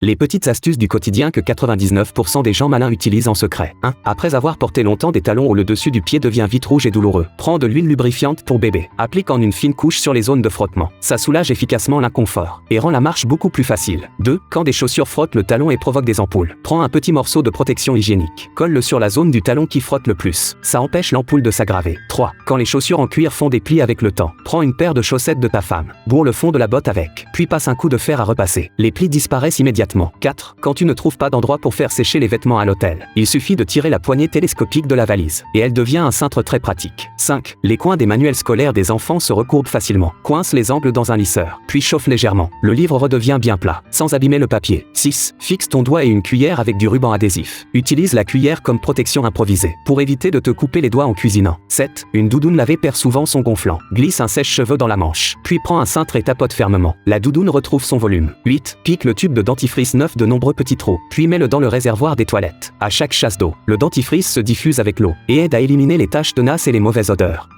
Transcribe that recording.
Les petites astuces du quotidien que 99% des gens malins utilisent en secret. 1. Après avoir porté longtemps des talons où le dessus du pied devient vite rouge et douloureux, prends de l'huile lubrifiante pour bébé. Applique en une fine couche sur les zones de frottement. Ça soulage efficacement l'inconfort et rend la marche beaucoup plus facile. 2. Quand des chaussures frottent le talon et provoquent des ampoules, prends un petit morceau de protection hygiénique. Colle-le sur la zone du talon qui frotte le plus. Ça empêche l'ampoule de s'aggraver. 3. Quand les chaussures en cuir font des plis avec le temps, prends une paire de chaussettes de ta femme. Bourre le fond de la botte avec, puis passe un coup de fer à repasser. Les plis disparaissent immédiatement. 4. Quand tu ne trouves pas d'endroit pour faire sécher les vêtements à l'hôtel, il suffit de tirer la poignée télescopique de la valise, et elle devient un cintre très pratique. 5. Les coins des manuels scolaires des enfants se recourbent facilement. Coince les angles dans un lisseur, puis chauffe légèrement. Le livre redevient bien plat, sans abîmer le papier. 6. Fixe ton doigt et une cuillère avec du ruban adhésif. Utilise la cuillère comme protection improvisée, pour éviter de te couper les doigts en cuisinant. 7. Une doudoune lavée perd souvent son gonflant. Glisse un sèche-cheveux dans la manche, puis prends un cintre et tapote fermement. La doudoune retrouve son volume. 8. Pique le tube de dentifrice neuf de nombreux petits trous, puis mets-le dans le réservoir des toilettes. À chaque chasse d'eau, le dentifrice se diffuse avec l'eau et aide à éliminer les taches tenaces et les mauvaises odeurs.